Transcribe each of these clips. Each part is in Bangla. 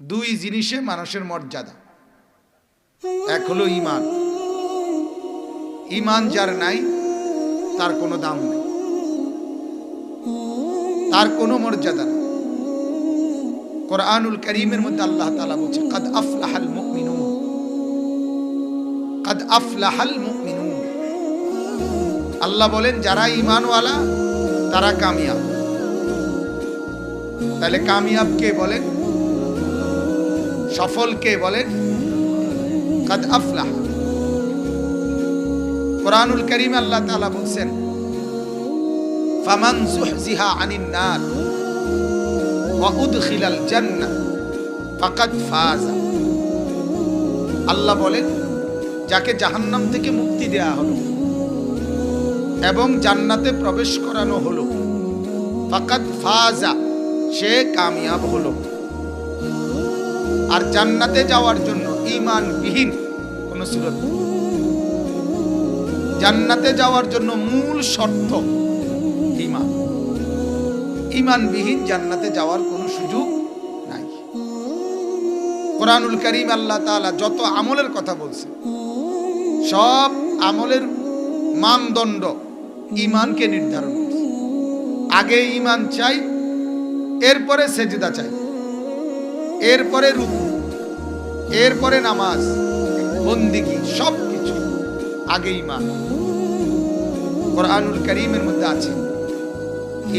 দুই জিনিসে মানুষের মর্যাদা। এক হলো ঈমান। ঈমান যার নাই তার কোনো দাম নেই, তার কোনো মর্যাদা নেই। কোরআনুল কারীমের মধ্যে আল্লাহ তাআলা বলছে কাদ আফলাহাল মুমিনুন, কাদ আফলাহাল মুমিনুন। আল্লাহ বলেন যারা ঈমানওয়ালা তারা কামিয়াব। তাহলে কামিয়াব কে বলেন? সফল কে বলেন? কাদ আফলাহ। কোরআনুল কারীমে আল্লাহ তাআলা বলছেন ফামান যুহজিহা আনিন নার ওয়া উদখিলাল জান্নাহ ফাকাদ ফাজা। আল্লাহ বলেন যাকে জাহান্নাম থেকে মুক্তি দেয়া হলো এবং জান্নাতে প্রবেশ করানো হলো, ফাকাদ ফাজা, সে কামিয়াব হলো। আর জান্নাতে যাওয়ার জন্য ঈমানবিহীন কোন সুরত নেই। জান্নাতে যাওয়ার জন্য মূল শর্ত ঈমান। ঈমানবিহীন জান্নাতে যাওয়ার কোনো সুযোগ নাই। কোরআনুল কারীম আল্লাহ তাআলা যত আমলের কথা বলছে সব আমলের মানদণ্ড ঈমানকে নির্ধারণ করছে। আগে ঈমান চাই, এরপরে সেজদা চাই, এরপরে রুকু, এরপরে নামাজ, বন্দেগী, সবকিছু আগে ঈমান। কোরআনুল কারীমের মধ্যে আছে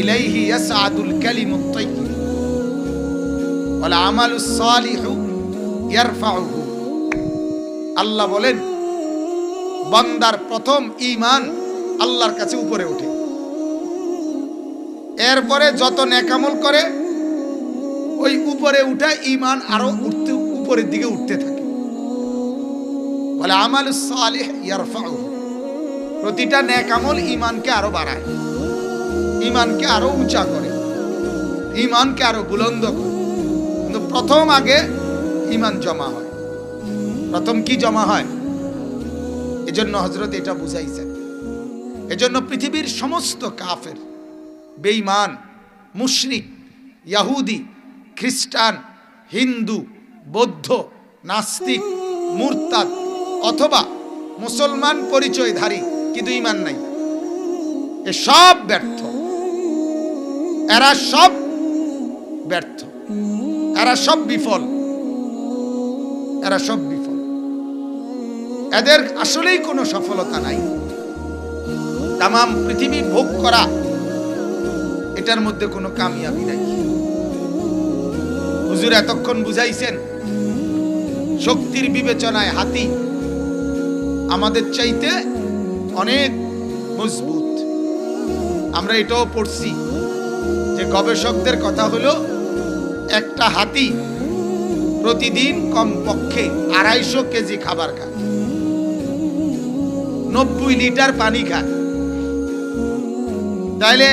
ইলাইহি ইয়াসআদুল কালিমুত তাইয়্যিব ওয়াল আমালুস সালিহু ইয়ারফাউহু। আল্লাহ বলেন বান্দার প্রথম ঈমান আল্লাহর কাছে উপরে ওঠে, এরপরে যত নেক আমল করে ওই উপরে উঠা ঈমান আরো উঠতে উপরের দিকে উঠতে থাকে। বলে আমালুস সালিহ ইয়ারফাউহু, প্রতিটা নেক আমল ঈমানকে আরো বাড়ায়, ঈমানকে আরো উঁচা করে, ঈমানকে আরো বুলন্দ করে। কিন্তু প্রথম আগে ঈমান জমা হয়। প্রথম কি জমা হয়? এজন্য হযরত এটা বুঝাইছেন। এজন্য পৃথিবীর সমস্ত কাফের, বেঈমান, মুশরিক, ইহুদি, খ্রিস্টান, হিন্দু, বৌদ্ধ, নাস্তিক, মুরতাদ অথবা মুসলমান পরিচয়ধারী কিন্তু ঈমান নাই, এ সব ব্যর্থ। এরা সব ব্যর্থ, এরা সব বিফল, এরা সব বিফল। এদের আসলেই কোনো সফলতা নাই। তামাম পৃথিবী ভোগ করা, এটার মধ্যে কোনো কামিয়াবি নাই। হুজুর এতক্ষণ বুঝাইছেন শক্তির বিবেচনায় হাতি আমাদের চাইতে অনেক মজবুত। আমরা এটাও পড়ছি যে গবেষকদের কথা হলো একটা হাতি প্রতিদিন কমপক্ষে 250 কেজি খাবার খায়, 90 লিটার পানি খায়। তাইলে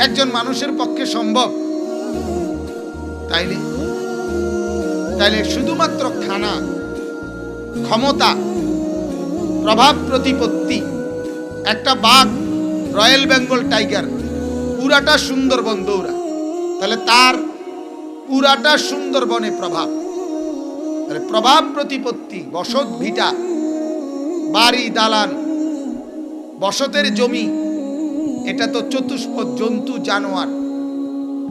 একজন মানুষের পক্ষে সম্ভব? তাইলে তাইলে শুধুমাত্র খানা, ক্ষমতা, প্রভাব প্রতিপত্তি, একটা বাঘ রয়্যাল বেঙ্গল টাইগার পুরাটা সুন্দরবন দৌড়া, তাহলে তার পুরাটা সুন্দরবনে প্রভাব, তাহলে প্রভাব প্রতিপত্তি, বসত ভিটা, বাড়ি দালান, বসতের জমি, এটা তো চতুষ্পদ জন্তু জানোয়ার।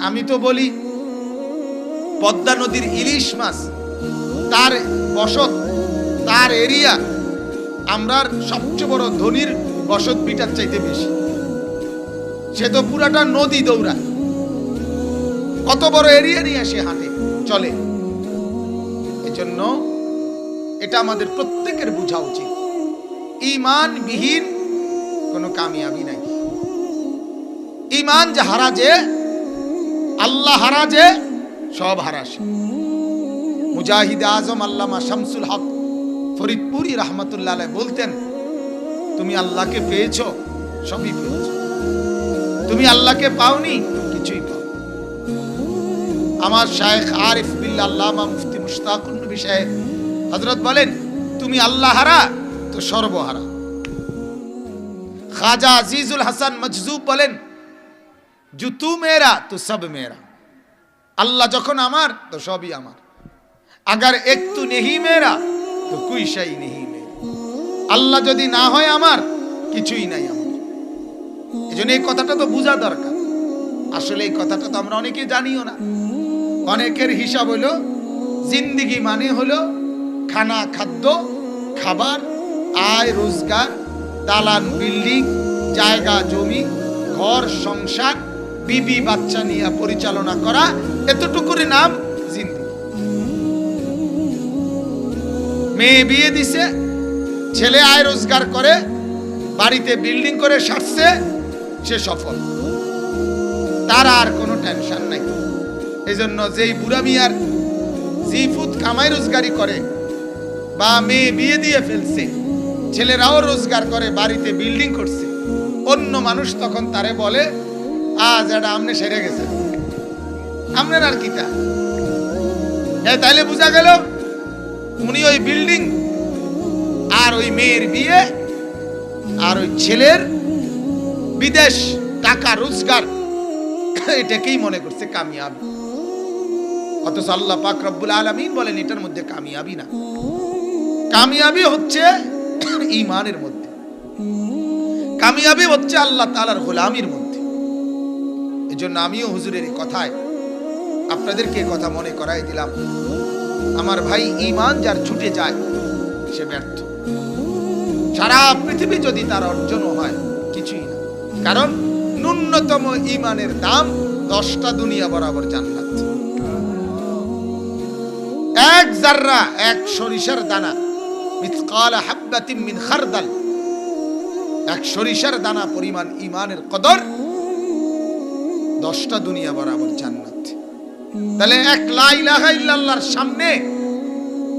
আমি তো বলি পদ্মা নদীর ইলিশ মাছ, তার বসত, তার এরিয়া আমরার সবচেয়ে বড় ধনীর বসত ভিটার চাইতে বেশি। সে তো পুরাটা নদী দৌড়ায়, কত বড় এরিয়া নিয়ে সে হাঁটে চলে। এজন্য এটা আমাদের প্রত্যেকের বোঝা উচিত, ঈমানবিহীন কোনো কামিয়াবি নাই। ঈমান যে হারা, যে আল্লাহ হারা, যে সব হারাসে। মুজাহিদ আজম আল্লামা শামসুল হক ফরিদপুরি রহমতুল্লাহ আলাইহি বলতেন, তুমি আল্লাহকে পেয়েছো, সবই পেয়েছো। তুমি আল্লাহকে পাওনি, কিছুই পাও। আমার শায়েখ আরিফ বিল্লাহ আল্লামা মুফতি মুশতাকুন নবী সাহেব হযরত বলেন, তুমি আল্লাহ হারা তো সর্বহারা। খাজা আজিজুল হাসান মজজুব বলেন, जो तू मेरा तो सब मेरा। আল্লাহ যখন আমার তো সবই আমার। अगर एक तू नहीं मेरा तो कोई शाई नहीं मेरा। আল্লাহ যদি না হয় আমার কিছুই নাই আমার। এজন্য এই কথাটা তো বোঝা দরকার। আসলে এই কথাটা তো আমরা অনেকে জানিও না। অনেকের হিসাব হলো জিন্দেগি মানে হলো খানা, খাদ্য, খাবার, আয় রোজগার, দালান বিল্ডিং, জায়গা জমি, ঘর সংসার, বিবি বাচ্চা নিয়ে পরিচালনা করা, এতটুকুরই নাম জিন্দেগি। মেয়ে বিয়ে দিছে, ছেলে আয় রোজগার করে, বাড়িতে বিল্ডিং করে সারছে, সে সফল, তার আর কোনো টেনশন নাই। এই জন্য যেই বুড়া মিয়ার জিফুত কামাই রোজগারি করে বা মেয়ে বিয়ে দিয়ে ফেলছে, ছেলেরাও রোজগার করে, বাড়িতে বিল্ডিং করছে, অন্য মানুষ তখন তারে বলে আজ এটা আমনে সেরে গেছে, আমনের আর কিটা। তাইলে বোঝা গেল উনি ওই বিল্ডিং আর ওই মেয়ের বিয়ে আর ওই ছেলের বিদেশ টাকা রোজগার এটাকেই মনে করছে কামিয়াবি। অথচ আল্লাহ পাক রব্বুল আলামিন বলেন এটার মধ্যে কামিয়াবি না। কামিয়াবি হচ্ছে ঈমানের মধ্যে, কামিয়াবি হচ্ছে আল্লাহ তাআলার গোলামির মধ্যে। এজন্য আমিও হুজুরের এই কথায় আপনাদেরকে কথা মনে করাই দিলাম। আমার ভাই, ঈমান যার ছুটে যায় সে ব্যর্থ। সারা পৃথিবী যদি তার অর্জনও হয় কিছুই না, কারণ ন্যূনতম ঈমানের দাম 10টা দুনিয়া বরাবর জান্নাত। এক জাররা, এক সরিষার দানা, মিসকাল হাববাতিন মিন খারদাল, এক সরিষার দানা পরিমাণ ঈমানের কদর 10টা দুনিয়া বরাবর জান্নাত। তাহলে এক লা ইলাহা ইল্লাল্লাহর সামনে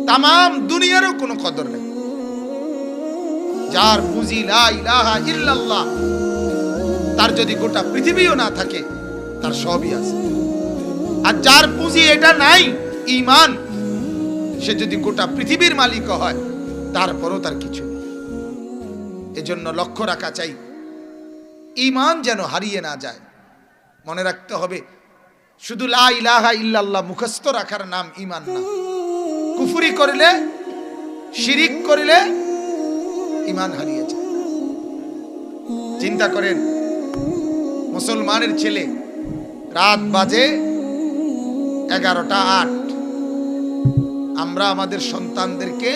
তামাম দুনিয়ারও কোনো কদর নেই। যার পুঁজি লা ইলাহা ইল্লাল্লাহ, তার যদি গোটা পৃথিবীও না থাকে তার সবই আছে। আর যার পুঁজি এটা নাই, ঈমান, সে যদি গোটা পৃথিবীর মালিক হয় তারপরও তার কিছু নেই। এজন্য লক্ষ্য রাখা চাই ঈমান যেন হারিয়ে না যায়। মনে রাখতে হবে শুধু লা ইলাহা ইল্লাল্লাহ মুখস্থ রাখার নাম ঈমান না। কুফরি করলে, শিরিক করলে ঈমান হারিয়ে যায়। চিন্তা করেন, মুসলমানের ছেলে, রাত বাজে 11টা 8, আমরা আমাদের সন্তানদেরকে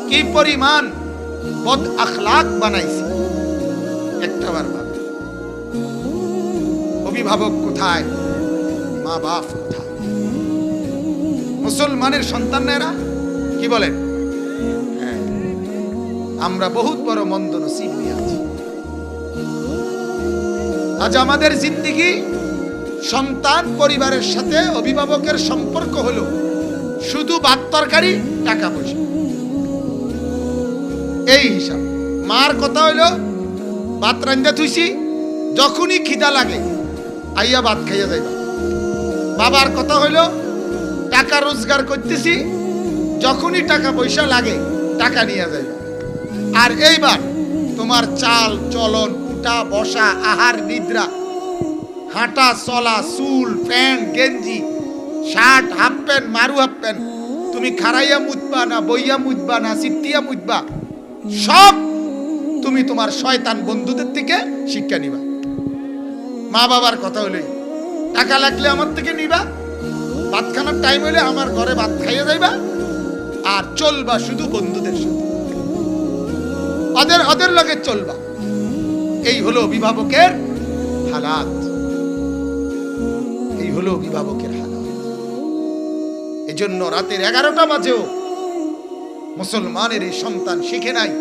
কি পরিমাণ বদ আখলাক বানাইছি একটাবার ভাবে। অভিভাবক কোথায়, মা বাপ কোথায়? মুসলমানের সন্তানেরা কি বলেন? হ্যাঁ, আমরা বহুত বড় মন্দ নসিব নিয়ে আছি। আজ আমাদের জিন্দেগি সন্তান পরিবারের সাথে অভিভাবকের সম্পর্ক হলো শুধু ভাত তরকারি টাকা পয়সা, এই হিসাব। মার কথা হইলো ভাত রান্ধা থুইছি, যখনই খিদা লাগে আইয়া ভাত খাইয়া যাইবা। বাবার কথা হইলো টাকা রোজগার করতেছি, যখনই টাকা পয়সা লাগে টাকা নিয়ে যাইবা। আর এইবার তোমার চাল চলন, উঠা বসা, আহার নিদ্রা, হাঁটা চলা, চুল, প্যান্ট, গেঞ্জি, শার্ট, হাফ প্যান্ট, মারু হাফ প্যান্ট, তুমি খারাইয়া মুতবা না বইয়া মুতবা না সিটিয়া মুতবা, সব তুমি তোমার শয়তান বন্ধুদের থেকে শিক্ষা নিবা। মা বাবার কথা হলে টাকা লাগলে আমার থেকে নিবা, ভাত খানার টাইম হলে আমার ঘরে ভাত খাইয়ে যাইবা, আর চলবা শুধু বন্ধুদের সাথে, ওদের লগে চলবা। এই হলো অভিভাবকের হালাত, এই হলো অভিভাবকের হালাত। এজন্য রাতের 11টা বাজেও মুসলমানের এই সন্তান শিখে নাই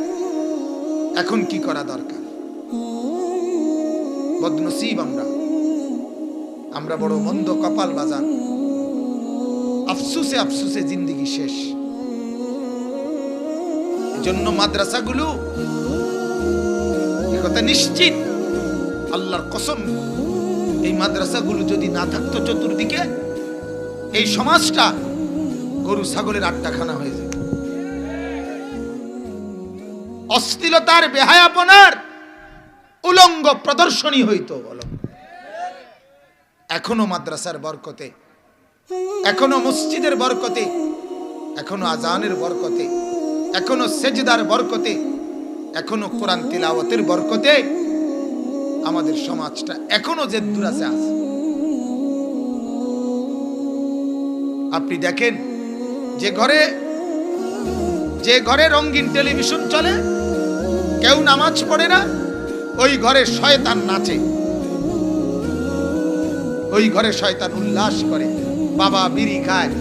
এখন কি করা দরকার। বদনসিব আমরা বড় মন্দ কপাল বাজান। আফসুসে আফসুসে জিন্দেগি শেষ। এজন্য মাদ্রাসাগুলো, কথা নিশ্চিত আল্লাহর কসম, এই মাদ্রাসাগুলো যদি না থাকতো চতুর্দিকে, এই সমাজটা গরু ছাগলের আড্ডাখানা হয়ে যায়। অশ্লীলতার, বেহায়াপনার উলঙ্গ প্রদর্শনী হইতো। এখনো মাদ্রাসার বরকতে, এখনো মসজিদের বরকতে এখনো আজানের বরকতে, এখনো সেজদার বরকতে, এখনো কোরআন তিলাওয়াতের বরকতে আমাদের সমাজটা এখনো যে দুরাসে আছে। আপনি দেখেন যে ঘরে রঙিন টেলিভিশন চলে, কেউ নামাজ পড়ে না, ওই ঘরে শয়তান নাচে, ওই ঘরে শয়তান উল্লাস করে। বাবা বিড়ি খায়,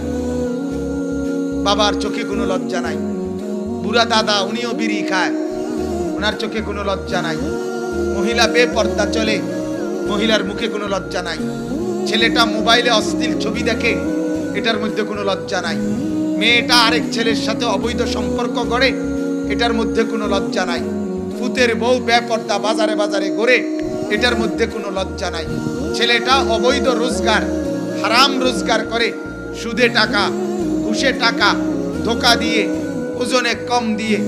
বাবার চোখে কোনো লজ্জা নাই। বুড়া দাদা উনিও বিড়ি খায়, ওনার চোখে কোনো লজ্জা নাই। মহিলা বেপর্দা চলে, মহিলার মুখে কোনো লজ্জা নাই। ছেলেটা মোবাইলে অশ্লীল ছবি দেখে, এটার মধ্যে কোনো লজ্জা নাই। মেয়েটা আরেক ছেলের সাথে অবৈধ সম্পর্ক গড়ে, এটার মধ্যে কোনো লজ্জা নাই। ফুতের বউ বেপর্দা বাজারে বাজারে ঘোরে, এটার মধ্যে কোনো লজ্জা নাই। ছেলেটা অবৈধ রোজগার, হারাম রোজগার করে, সুদে টাকা, ঘুষে টাকা, ধোকা দিয়ে, ওজনে কম দিয়ে,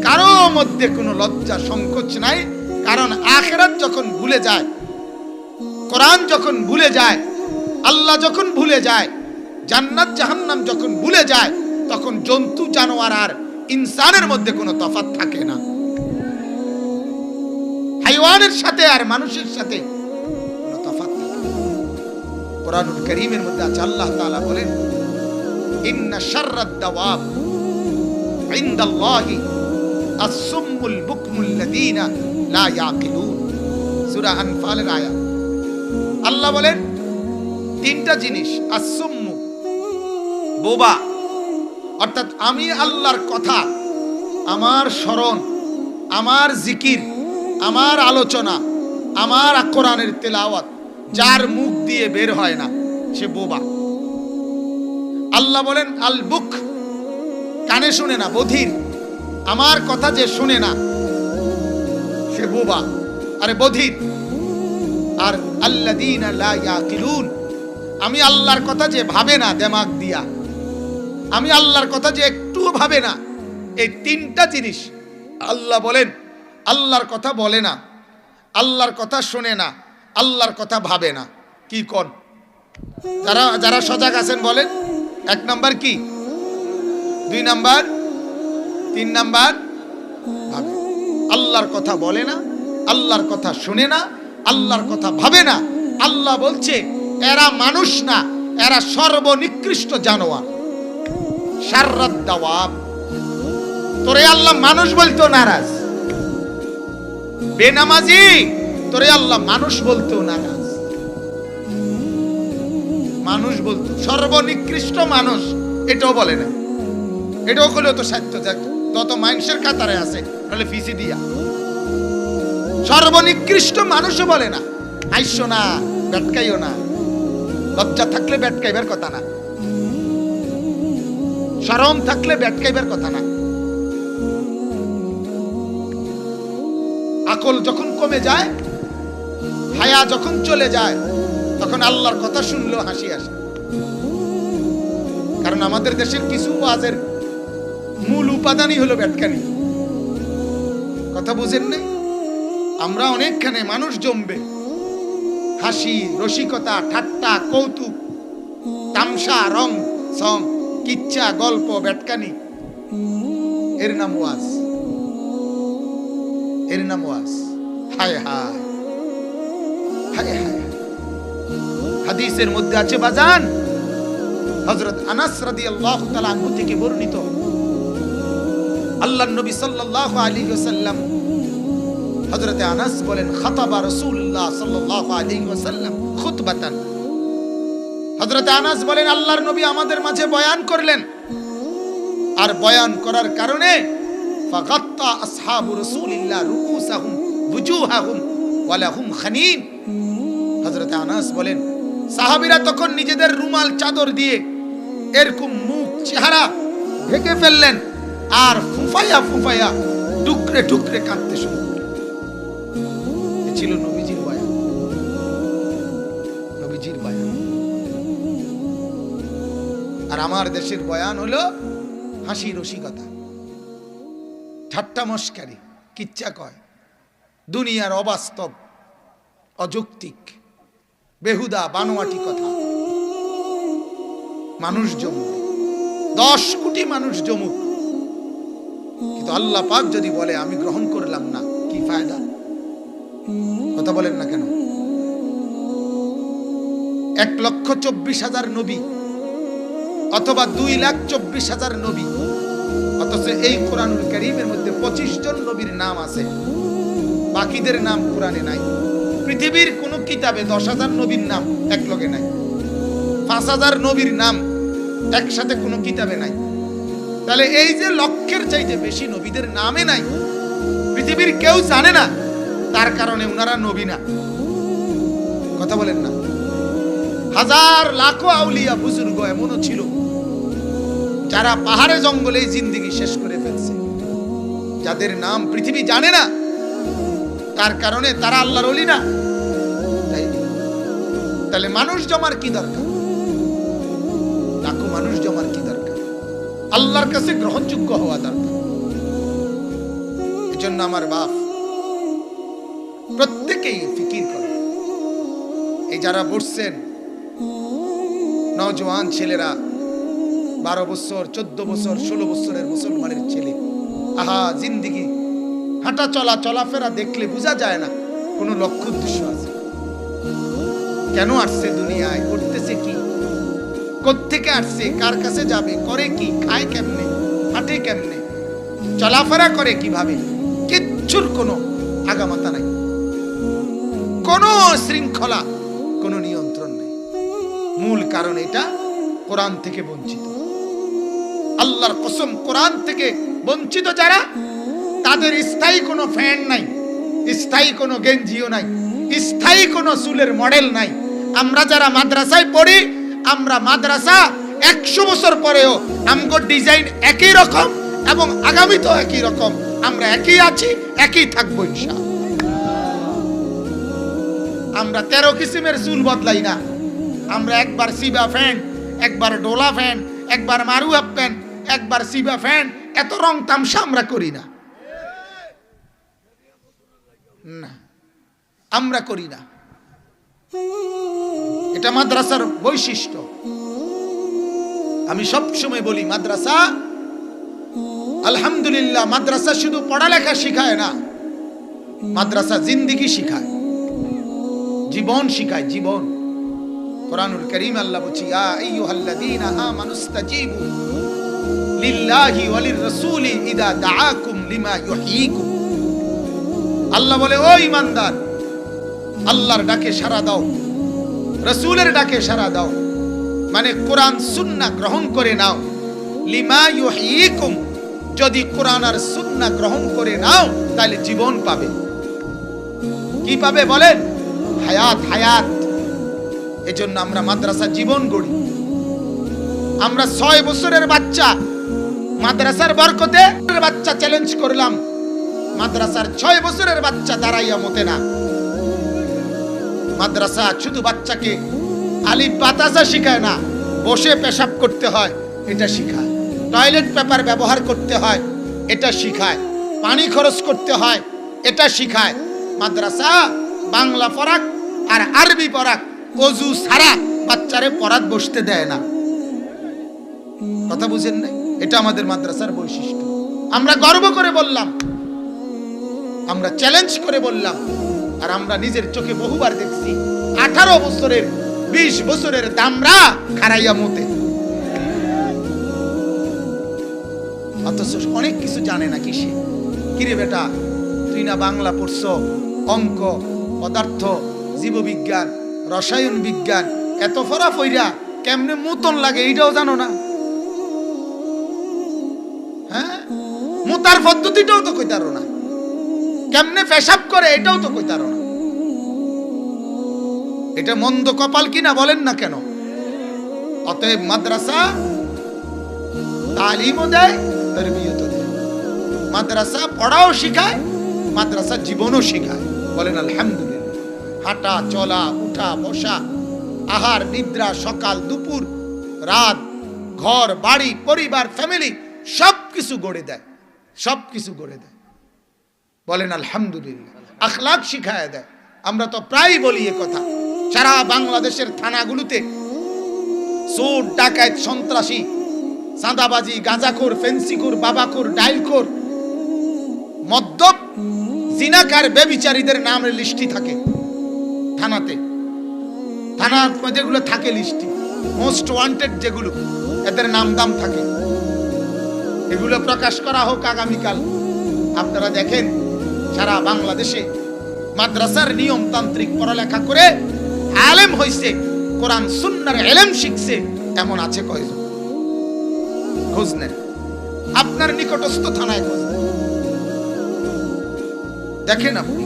কারো মধ্যে কোনো লজ্জা সংকোচ নাই। কারণ আখিরাত যখন ভুলে যায়, কোরআন যখন ভুলে যায়, আল্লাহ যখন ভুলে যায়, জান্নাত জাহান্নাম যখন ভুলে যায়, তখন জন্তু জানোয়ার আর ইনসানের মধ্যে কোনো তফাৎ থাকে না। হাইওয়ানের সাথে আর মানুষের সাথে কোনো তফাৎ থাকে না। কোরআনুল কারীমের মধ্যে আছে, আল্লাহ তাআলা বলেন, ইন্না শাররাদ দাওয়াব ইনদাল্লাহি আসসুম্মুল বুকমুল্লাযীনা লা ইয়াকিলুন। সূরা আনফালের আয়াত। আল্লাহ বলেন তিনটা জিনিস, আসসুম্মু বোবা, অর্থাৎ আমি আল্লাহর কথা, আমার স্মরণ, আমার জিকির, আমার আলোচনা, আমার কোরআনের তেলাওয়াত যার মুখ দিয়ে বের হয় না, সে বোবা। আল্লাহ বলেন আল বুক, কানে শুনে না, বধির। আমার কথা যে শুনে না সে বোবা, আরে বধির। আর আল্লাযীনা লা ইয়াকিলুন, আমি আল্লাহর কথা যে ভাবে না দিমাগ দিয়া, আমি আল্লাহর কথা যে একটুও ভাবে না, এই তিনটা জিনিস আল্লাহ বলেন আল্লাহর কথা বলে না, আল্লাহর কথা শোনে না, আল্লাহর কথা ভাবে না। কি কোন যারা যারা সজাগ আছেন বলেন, এক নাম্বার কি, দুই নাম্বার, তিন নাম্বার, ভাবে। আল্লাহর কথা বলে না, আল্লাহর কথা শুনে না, আল্লাহর কথা ভাবে না। আল্লাহ বলছে এরা মানুষ না, এরা সর্বনিকৃষ্ট জানোয়ার। শাররাদ দাওয়াব, তোরে আল্লাহ মানুষ বলতেও নারাজ। বেনামাজি, তোরে আল্লাহ মানুষ বলতেও নারাজ। মানুষ বলতো, সর্বনিকৃষ্ট মানুষ এটাও বলে না। এটাও করলেও তো সত্য, তত মানুষের কাতারে আছে, তাহলে ফিসি দিয়া। সর্বনিকৃষ্ট মানুষও বলে না। হাইসো না, বেটকাইও না। লজ্জা থাকলে বেটকাইবার কথা না, শরম থাকলে বেটকাইবার কথা না। আকল যখন কমে যায়, হায়া যখন চলে যায়, তখন আল্লাহর কথা শুনলেও হাসি আসে। কারণ আমাদের দেশের কিছু ওয়াজের মূল উপাদানই হলো বেটকানি। কথা বুঝেন নাই? আমরা অনেকখানে মানুষ জমবে, হাসি, রসিকতা, ঠাট্টা, কৌতুক, তামসা, রং সং, কিচ্ছা, গল্প, বেটকানি, এর নাম ওয়াজ, এর নাম ওয়াজ। হায় হায় হায় হায়। হাদিসের মধ্যে আছে বাজান, হযরত আনাস রাদিয়াল্লাহু তাআলা আনহু থেকে বর্ণিত, আল্লাহর নবী সাল্লাল্লাহু আলাইহি ওয়াসাল্লাম, হযরত আনাস বলেন, খাতাবা রাসূলুল্লাহ সাল্লাল্লাহু আলাইহি ওয়াসাল্লাম খুতবাতান। হযরত আনাস বলেন আল্লাহর নবী আমাদের মাঝে বয়ান করলেন, আর বয়ান করার কারণে ফাগাত্তা আসহাবু রাসূলিল্লাহ রুউসাহুম বুজুহাহুম ওয়া লাহুম খানিন। হযরত আনাস বলেন সাহাবীরা তখন নিজেদের রুমাল চাদর দিয়ে এরকম মুখ চেহারা ঢেকে ফেললেন, আর ফুফায়া ফুফায়া টুকরে টুকরে কাঁদতে শুরু করলেন। এ ছিল নবীজির বয়ান, নবীজির বয়ান। আর আমার দেশের বয়ান হলো হাসি, রসিকতা, ঠাট্টা মস্কারি, কিচ্ছা কয়, দুনিয়ার অবাস্তব, অযৌক্তিক, বেহুদা, বানোয়াটি কথা। মানুষ জমবে, 10 কোটি মানুষ জমুক, কিন্তু আল্লাহ পাক যদি বলে আমি গ্রহণ করলাম না, কি ফায়দা? কথা বলেন না কেন? 1,24,000 নবী অথবা 2,24,000 নবী, অথচ এই কোরআনুল কারীমের মধ্যে 25 জন নবীর নাম আছে, বাকিদের নাম কোরআনে নাই। পৃথিবীর কোন কিতাবে 10,000 নবীর নাম এক লগে নাই, 5,000 নবীর নাম একসাথে কোনো কিতাবে নাই। তাহলে এই যে লক্ষের চাইতে বেশি নবীদের নামে নাই, পৃথিবীর কেউ জানে না, তার কারণে উনারা নবী না। কথা বলেন না? হাজার লাখো আউলিয়া বুজুর্গ এমনও ছিল যারা পাহাড়ে জঙ্গলে জিন্দেগি শেষ করে ফেলছে, যাদের নাম পৃথিবী জানে না, তার কারণে তারা আল্লাহর ওলি না। তাহলে মানুষ জমার কি দরকার? লাখো মানুষ জমার কি দরকার? আল্লাহর কাছে গ্রহণযোগ্য হওয়া দরকার। এজন্য আমার বাপ, প্রত্যেকেই ফিকির করে, এই যারা বসছেন নওজোয়ান ছেলেরা, 12 বছর 14 বছর 16 বছরের মুসলমানের ছেলে, আহা জিন্দেগি হাঁটা চলা চলাফেরা দেখলে বোঝা যায় না কোন লক্ষ্য উদ্দেশ্য আছে। কেন আসছে দুনিয়ায়, করতেছে কি, কোত্থেকে আসছে, কার কাছে যাবে, করে কি, খায় কেমনে, হাঁটে কেমনে, চলাফেরা করে কিভাবে, কিচ্ছুর কোনো আগামাতা নাই, কোনো শৃঙ্খলা, কোনো নিয়ন্ত্রণ নেই। মূল কারণ এটা কোরআন থেকে বঞ্চিত। আল্লাহর কসম, কোরআন থেকে বঞ্চিত যারা, তাদের স্থায়ী কোনো ফ্যান নাই, স্থায়ী কোনো গেঞ্জিও নাই, স্থায়ী কোনো চুলের মডেল নাই। আমরা যারা মাদ্রাসায় পড়ি, আমরা মাদ্রাসা 100 বছর পরেও আমগো ডিজাইন একই রকম এবং আগামীতেও একই রকম। আমরা একই আছি, একই থাকবো ইনশাআল্লাহ। আমরা 13 কিসিমের চুল বদলাই না। আমরা একবার সিবা ফ্যান, একবার ডোলা ফ্যান, একবার মারুয়া প্যান্ট, একবার সিবা ফ্যান, এত রং তামসা আমরা করি না, না আমরা করি না। এটা মাদ্রাসার বৈশিষ্ট্য। আমি সব সময় বলি, মাদ্রাসা আলহামদুলিল্লাহ, মাদ্রাসা শুধু পড়ালেখা শিখায় না, মাদ্রাসা জিন্দেগি শিখায়, জীবন শিখায়, জীবন। কোরআনুল কারীম আল্লাহ বলছে, ইয়া আইয়ুহাল্লাযীনা আমানুস্তাজীবু লিল্লাহি ওয়া লির-রাসূলি ইযা দাআকুম লিমা ইউহয়িকুম। আল্লাহ বলে, ও ঈমানদার, আল্লাহর ডাকে সাড়া দাও, রাসূলের ডাকে সাড়া দাও, মানে কোরআন সুন্নাহ গ্রহণ করে নাও। লিমা ইউহয়িকুম, যদি কোরআন আর সুন্নাহ গ্রহণ করে নাও তাহলে জীবন পাবে। কি পাবে বলেন? হায়াত, হায়াত। এজন্য আমরা মাদ্রাসা জীবন গড়ি। আমরা 6 বছরের বাচ্চা, মাদ্রাসার বরকতে বাচ্চা চ্যালেঞ্জ করলাম, মাদ্রাসার 6 বছরের বাচ্চা দাঁড়াইয়া মতে না। মাদ্রাসা শুধু বাচ্চাকে আলিফ বাতাসা শিখায় না, বসে পেশাব করতে হয় এটা শিখায়, টয়লেট পেপার ব্যবহার করতে হয় এটা শিখায়, পানি খরচ করতে হয় এটা শিখায়। মাদ্রাসা বাংলা পড়াক আর আরবি পড়াক, ওযু ছাড়া বাচ্চারে পড়াত বসতে দেয় না। কথা বুঝেন নাই? এটা আমাদের মাদ্রাসার বৈশিষ্ট্য। আমরা গর্ব করে বললাম, আমরা চ্যালেঞ্জ করে বললাম, আর আমরা নিজের চোখে বহুবার দেখছি 18 বছরের 20 বছরের দামরা খারাইয়া মতে, অথচ অনেক কিছু জানে না। কিসে? কিরে বেটা, তুই না বাংলা পড়ছো, অঙ্ক, পদার্থ, জীববিজ্ঞান, রসায়ন বিজ্ঞান, এত ফরা ফইরা কেমনে মুতন লাগে এইটাও জানো না? হ্যাঁ, মুতার পদ্ধতিটাও তো কইতারো না, কেমনে পেশাব করে এটাও তো কইতারো না। এটা মন্দ কপাল কিনা বলেন না কেন? অতএব মাদ্রাসা তালিমও দেয়, তারবিয়তও দেয়। মাদ্রাসা পড়াও শিখায়, মাদ্রাসা জীবনও শিখায়। বলেন আলহামদুলিল্লাহ। হাঁটা চলা, উঠা বসা, আহার নিদ্রা, সকাল দুপুর রাত, ঘর বাড়ি পরিবার ফ্যামিলি সবকিছু গড়ে দেয়, সবকিছু গড়ে দেয়। বলেন আলহামদুলিল্লাহ। আখলাক শিখায় দেয়। আমরা তো প্রায় বলি এ কথা, সারা বাংলাদেশের থানাগুলোতে চোর ডাকাত সন্ত্রাসী চাঁদাবাজি, গাঁজাখোর, ফেন্সিখোর, বাবাখোর, ডাইলখোর, মদ্যপ, জিনাকার, ব্যভিচারীদের নামের লিস্টি থাকে থানাতে। থানার যেগুলো থাকে লিস্টি, মোস্ট ওয়ান্টেড যেগুলো, এদের নাম দাম থাকে। এগুলো প্রকাশ করা হোক আগামীকাল। আপনারা দেখেন সারা বাংলাদেশে মাদ্রাসার নিয়মতান্ত্রিক পড়ালেখা করে আলেম হইছে, কোরআন সুন্নাহর ইলম শিখছে, এমন আছে কয়জন? খোঁজ নেন, আপনার নিকটস্থ থানায় খোঁজ নেন, দেখেন আপনি।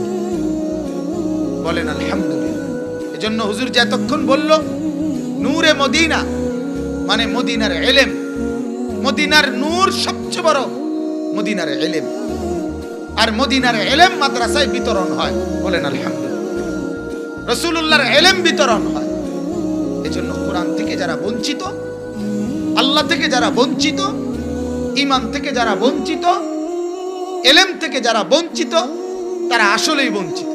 বলেন আলহামদুলিল্লাহ। এজন্য হুজুর যে এতক্ষণ বলল নূরে মদিনা, মানে মদিনার ইলম, মদিনার নূর সবচেয়ে বড় মদিনার ইলম, আর মদিনার ইলম মাদ্রাসায় বিতরণ হয়। বলেন আলহামদুলিল্লাহ। রাসূলুল্লাহর ইলম বিতরণ হয়। এজন্য কোরআন থেকে যারা বঞ্চিত, আল্লাহ থেকে যারা বঞ্চিত, ঈমান থেকে যারা বঞ্চিত, ইলম থেকে যারা বঞ্চিত, তারা আসলেই বঞ্চিত।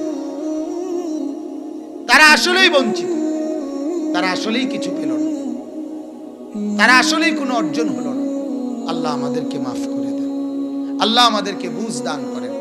তারা আসলেই বঞ্চিত, তারা আসলেই কিছু পেল না, তারা আসলেই কোনো অর্জন হলো না। আল্লাহ আমাদেরকে মাফ করে দেন, আল্লাহ আমাদেরকে বুঝ দান করেন।